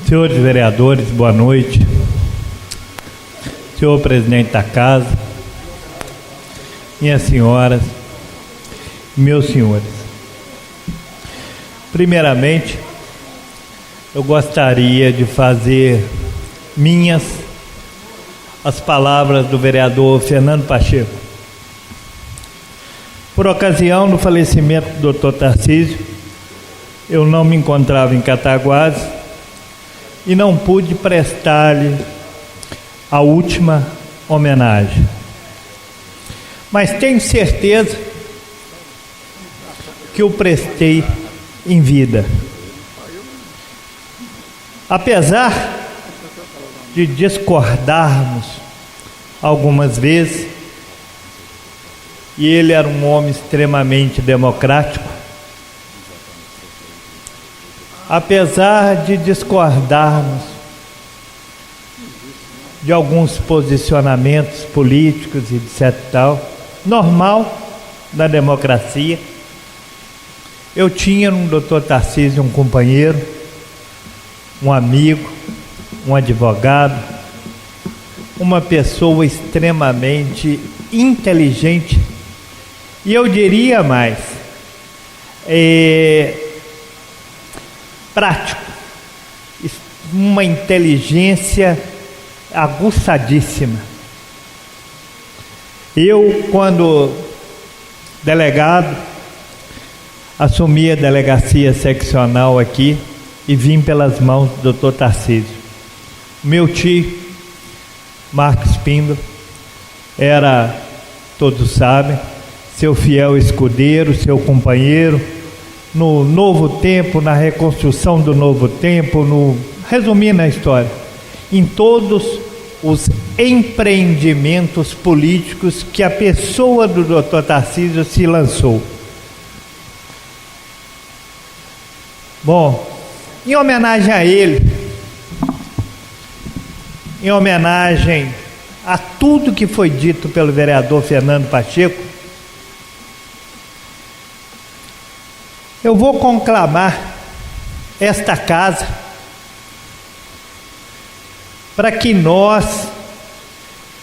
Senhores vereadores, boa noite. Senhor presidente da casa, minhas senhoras, meus senhores. Primeiramente, eu gostaria de fazer minhas as palavras do vereador Fernando Pacheco. Por ocasião do falecimento do Dr. Tarcísio, eu não me encontrava em Cataguases e não pude prestar-lhe a última homenagem. Mas tenho certeza que o prestei em vida. Apesar de discordarmos algumas vezes, e ele era um homem extremamente democrático, apesar de discordarmos de alguns posicionamentos políticos e etc. tal, normal da democracia, eu tinha no Dr. Tarcísio um companheiro, um amigo, um advogado, uma pessoa extremamente inteligente, e eu diria mais, prático, uma inteligência aguçadíssima. Eu, quando delegado, assumi a delegacia seccional aqui e vim pelas mãos do Dr. Tarcísio. Meu tio, Marcos Pindo, era, todos sabem, seu fiel escudeiro, seu companheiro, no novo tempo, na reconstrução do novo tempo, resumindo a história, em todos os empreendimentos políticos que a pessoa do Dr. Tarcísio se lançou. Bom, em homenagem a ele, em homenagem a tudo que foi dito pelo vereador Fernando Pacheco, eu vou conclamar esta casa para que nós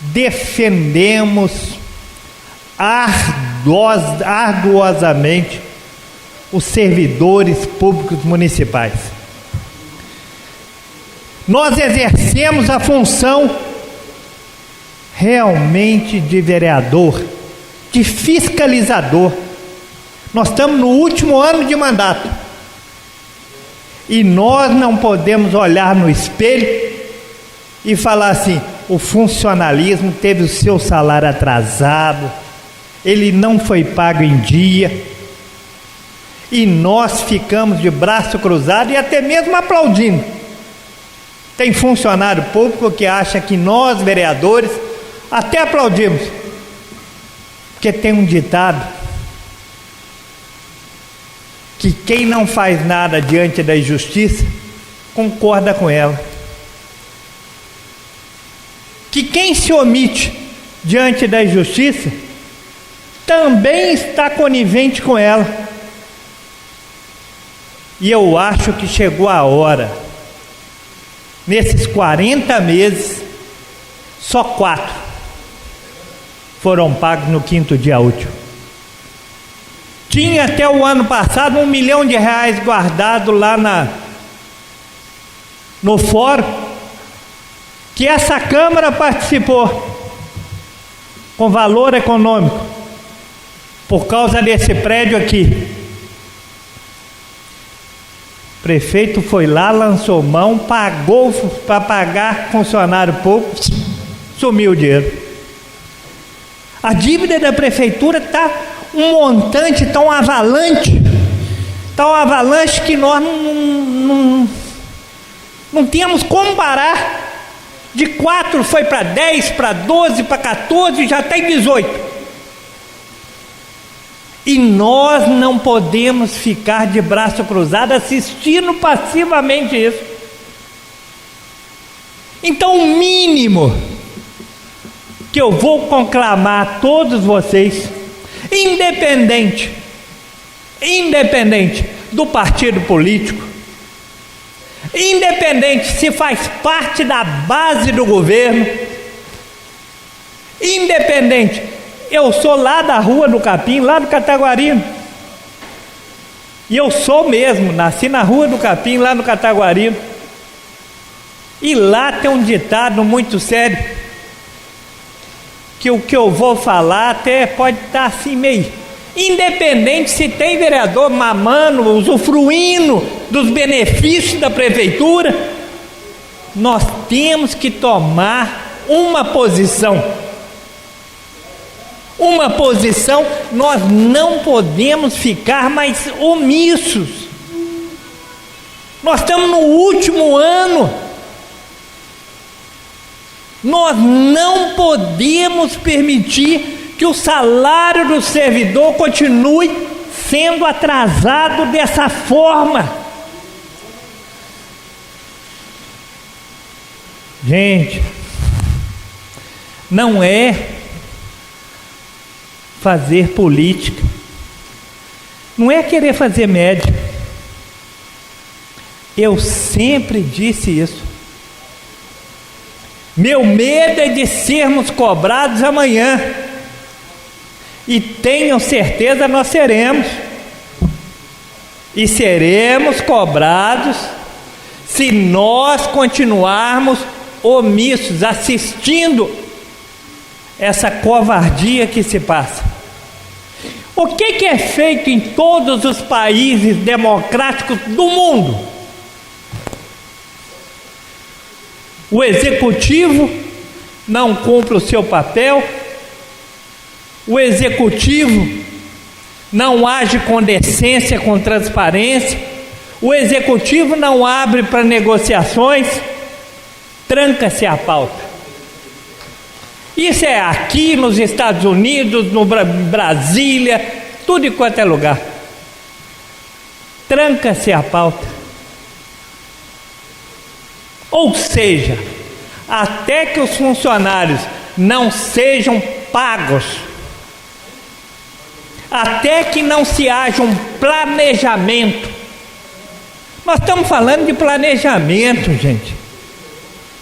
defendemos arduosamente os servidores públicos municipais. Nós exercemos a função realmente de vereador, de fiscalizador. Nós estamos no último ano de mandato e nós não podemos olhar no espelho e falar assim: o funcionalismo teve o seu salário atrasado, ele não foi pago em dia, e nós ficamos de braço cruzado e até mesmo aplaudindo. Tem funcionário público que acha que nós, vereadores, até aplaudimos, porque tem um ditado que quem não faz nada diante da injustiça concorda com ela, que quem se omite diante da injustiça também está conivente com ela. E eu acho que chegou a hora, nesses 40 meses, só 4 foram pagos no 5º dia útil. Tinha até o ano passado R$1 milhão guardado lá no fórum, que essa Câmara participou com valor econômico, por causa desse prédio aqui. O prefeito foi lá, lançou mão, pagou para pagar funcionário público, sumiu o dinheiro. A dívida da prefeitura está um montante, está um avalanche que nós não temos como parar. De 4 foi para 10, para 12, para 14, já está em 18. E nós não podemos ficar de braço cruzado assistindo passivamente isso. Então o mínimo que eu vou conclamar a todos vocês, independente do partido político, independente se faz parte da base do governo, independente, eu sou lá da Rua do Capim, lá do Cataguarino, e eu sou mesmo, nasci na Rua do Capim, lá no Cataguarino, e lá tem um ditado muito sério, que o que eu vou falar até pode estar assim meio, independente se tem vereador mamando, usufruindo dos benefícios da prefeitura, nós temos que tomar uma posição, nós não podemos ficar mais omissos, nós estamos no último ano, nós não podemos permitir que o salário do servidor continue sendo atrasado dessa forma. Gente, não é fazer política, não é querer fazer média. Eu sempre disse isso. Meu medo é de sermos cobrados amanhã, e tenham certeza nós seremos, e seremos cobrados se nós continuarmos omissos, assistindo essa covardia que se passa. O que é feito em todos os países democráticos do mundo? O executivo não cumpre o seu papel, o executivo não age com decência, com transparência, o executivo não abre para negociações, tranca-se a pauta. Isso é aqui nos Estados Unidos, no Brasília, tudo e quanto é lugar. Tranca-se a pauta. Ou seja, até que os funcionários não sejam pagos, até que não se haja um planejamento. Nós estamos falando de planejamento, gente.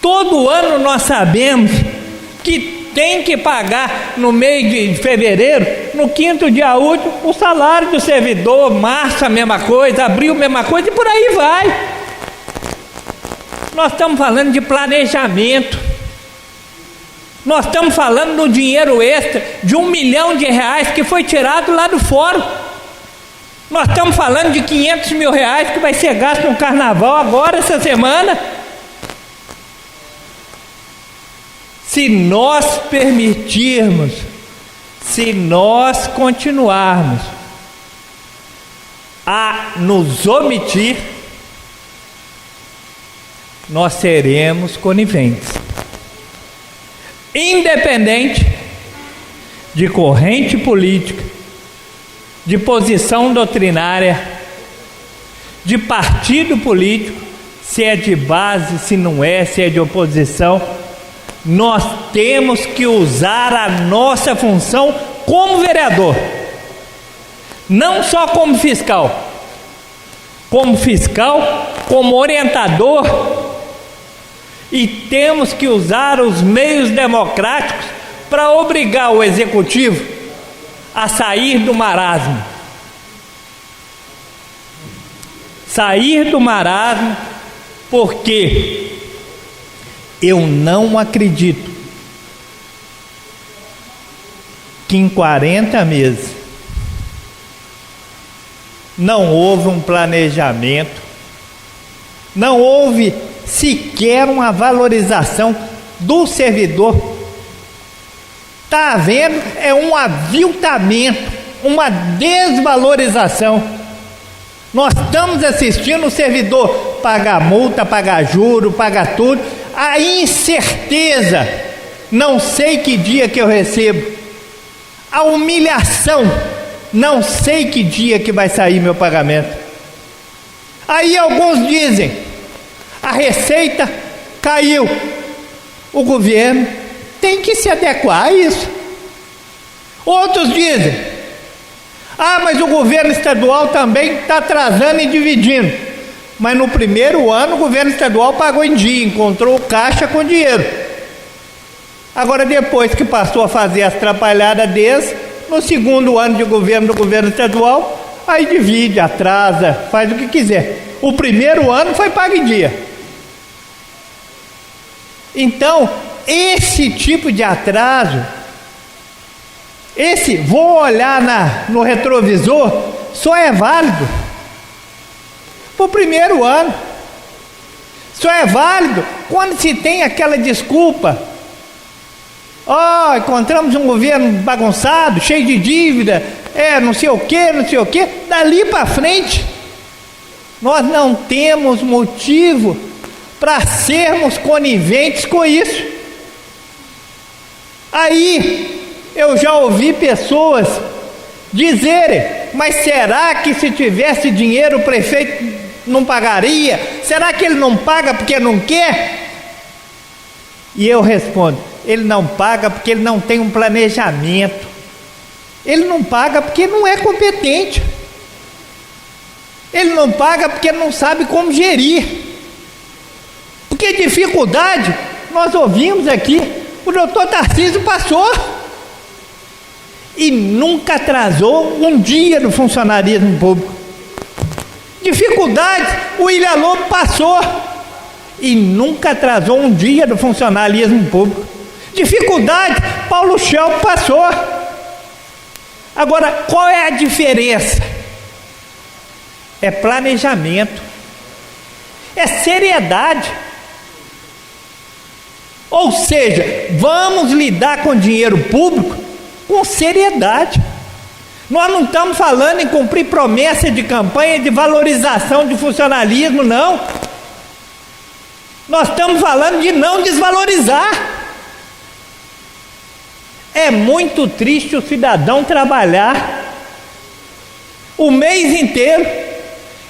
Todo ano nós sabemos que tem que pagar no mês de fevereiro, no 5º dia útil, o salário do servidor, março a mesma coisa, abril a mesma coisa e por aí vai. Nós estamos falando de planejamento, nós estamos falando do dinheiro extra de R$1 milhão que foi tirado lá do fórum, nós estamos falando de R$500 mil que vai ser gasto no carnaval agora, essa semana. Se nós permitirmos, se nós continuarmos a nos omitir, nós seremos coniventes, independente de corrente política, de posição doutrinária, de partido político, se é de base, se não é, se é de oposição. Nós temos que usar a nossa função como vereador, não só como fiscal, como orientador, e temos que usar os meios democráticos para obrigar o executivo a sair do marasmo. Porque eu não acredito que em 40 meses não houve um planejamento, não houve sequer uma valorização do servidor. Está havendo um aviltamento, uma desvalorização. Nós estamos assistindo o servidor pagar multa, pagar juro, pagar tudo, a incerteza, não sei que dia que eu recebo, a humilhação, não sei que dia que vai sair meu pagamento. Aí alguns dizem, a receita caiu, o governo tem que se adequar a isso. Outros dizem, mas o governo estadual também está atrasando e dividindo. Mas no primeiro ano o governo estadual pagou em dia, encontrou o caixa com dinheiro. Agora depois que passou a fazer as atrapalhadas deles, no segundo ano de governo do governo estadual, aí divide, atrasa, faz o que quiser. O primeiro ano foi pago em dia. Então, esse tipo de atraso, vou olhar no retrovisor, só é válido para o primeiro ano. Só é válido quando se tem aquela desculpa. Encontramos um governo bagunçado, cheio de dívida, não sei o que. Dali para frente, nós não temos motivo para sermos coniventes com isso. Aí, eu já ouvi pessoas dizerem, mas será que se tivesse dinheiro o prefeito não pagaria? Será que ele não paga porque não quer? E eu respondo, ele não paga porque ele não tem um planejamento. Ele não paga porque não é competente. Ele não paga porque não sabe como gerir. Porque dificuldade, nós ouvimos aqui, o doutor Tarcísio passou e nunca atrasou um dia no funcionarismo público. Dificuldade, o William Lobo passou e nunca atrasou um dia do funcionalismo público. Dificuldade, Paulo Schelp passou. Agora, qual é a diferença? É planejamento, é seriedade. Ou seja, vamos lidar com dinheiro público com seriedade. Nós não estamos falando em cumprir promessa de campanha de valorização de funcionalismo, não. Nós estamos falando de não desvalorizar. É muito triste o cidadão trabalhar o mês inteiro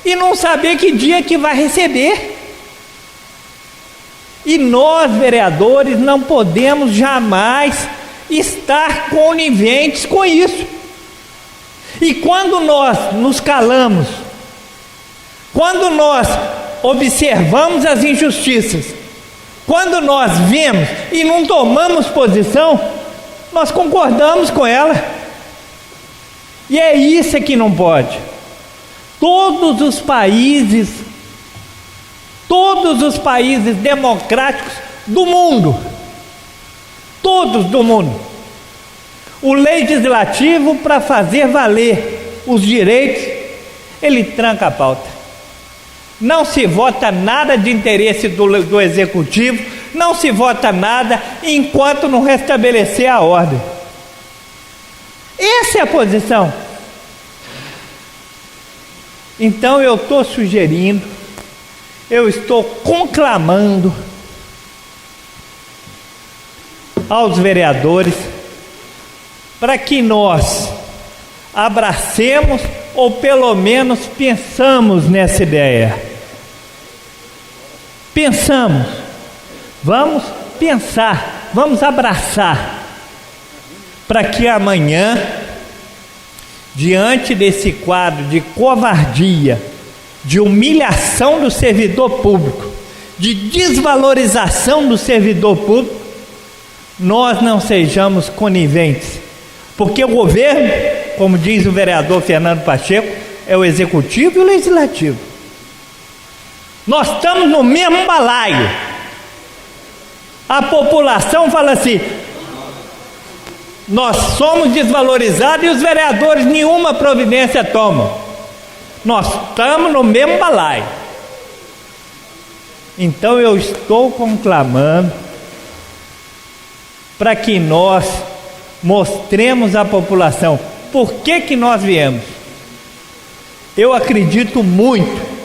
e não saber que dia que vai receber. E nós, vereadores, não podemos jamais estar coniventes com isso. E quando nós nos calamos, quando nós observamos as injustiças, quando nós vemos e não tomamos posição, nós concordamos com ela. E é isso que não pode. Todos os países democráticos do mundo, todos do mundo, o legislativo, para fazer valer os direitos, ele tranca a pauta. Não se vota nada de interesse do executivo, não se vota nada enquanto não restabelecer a ordem. Essa é a posição. Então eu estou sugerindo, eu estou conclamando aos vereadores para que nós abracemos ou pelo menos pensamos nessa ideia. Pensamos, vamos pensar, vamos abraçar, para que amanhã, diante desse quadro de covardia, de humilhação do servidor público, de desvalorização do servidor público, nós não sejamos coniventes, porque o governo, como diz o vereador Fernando Pacheco, é o executivo e o legislativo. Nós estamos no mesmo balaio. A população fala assim: nós somos desvalorizados e os vereadores nenhuma providência tomam. Nós estamos no mesmo balaio. Então eu estou conclamando para que nós mostremos à população por que nós viemos. Eu acredito muito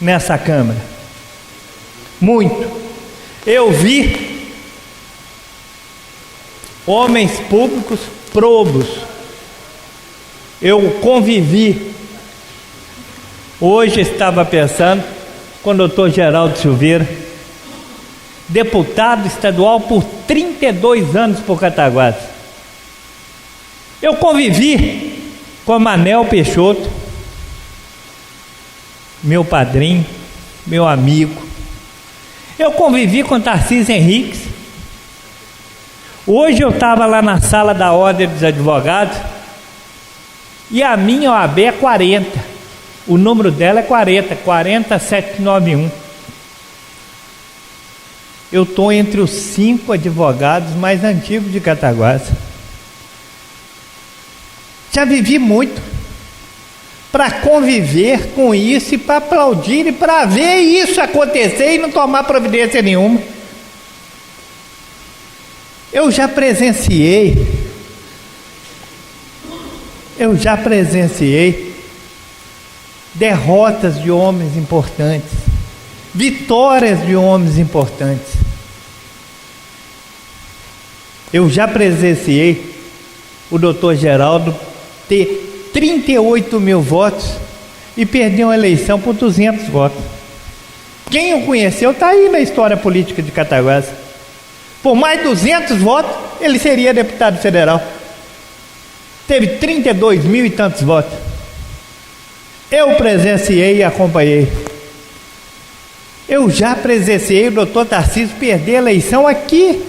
nessa Câmara, muito. Eu vi homens públicos probos, eu convivi. Hoje estava pensando com o doutor Geraldo Silveira, deputado estadual por 32 anos por Cataguases. Eu convivi com a Manel Peixoto, meu padrinho, meu amigo. Eu convivi com Tarcísio Henriques. Hoje eu estava lá na sala da Ordem dos Advogados e a minha OAB é 40. O número dela é 40791. Eu estou entre os 5 advogados mais antigos de Cataguases. Já vivi muito para conviver com isso e para aplaudir e para ver isso acontecer e não tomar providência nenhuma. Eu já presenciei derrotas de homens importantes, vitórias de homens importantes. Eu já presenciei o doutor Geraldo ter 38 mil votos e perder uma eleição por 200 votos. Quem o conheceu está aí na história política de Cataguases. Por mais de 200 votos, ele seria deputado federal. Teve 32 mil e tantos votos. Eu presenciei e acompanhei. Eu já presenciei o doutor Tarcísio perder a eleição aqui.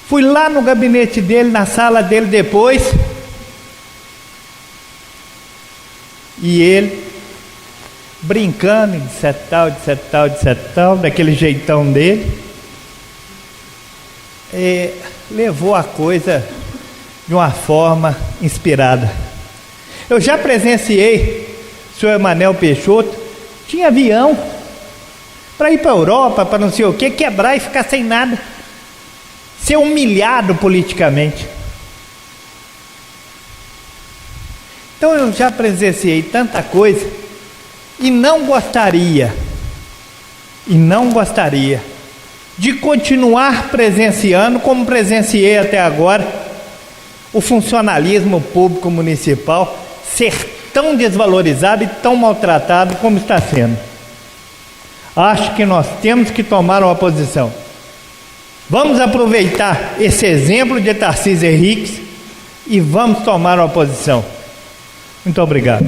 Fui lá no gabinete dele, na sala dele depois. E ele, brincando, de tal, daquele jeitão dele, levou a coisa de uma forma inspirada. Eu já presenciei o senhor Emanuel Peixoto, tinha avião para ir para a Europa, para não sei o que, quebrar e ficar sem nada, ser humilhado politicamente. Então eu já presenciei tanta coisa e não gostaria de continuar presenciando, como presenciei até agora, o funcionalismo público municipal ser tão desvalorizado e tão maltratado como está sendo. Acho que nós temos que tomar uma posição. Vamos aproveitar esse exemplo de Tarcísio Henriques e vamos tomar uma posição. Muito obrigado.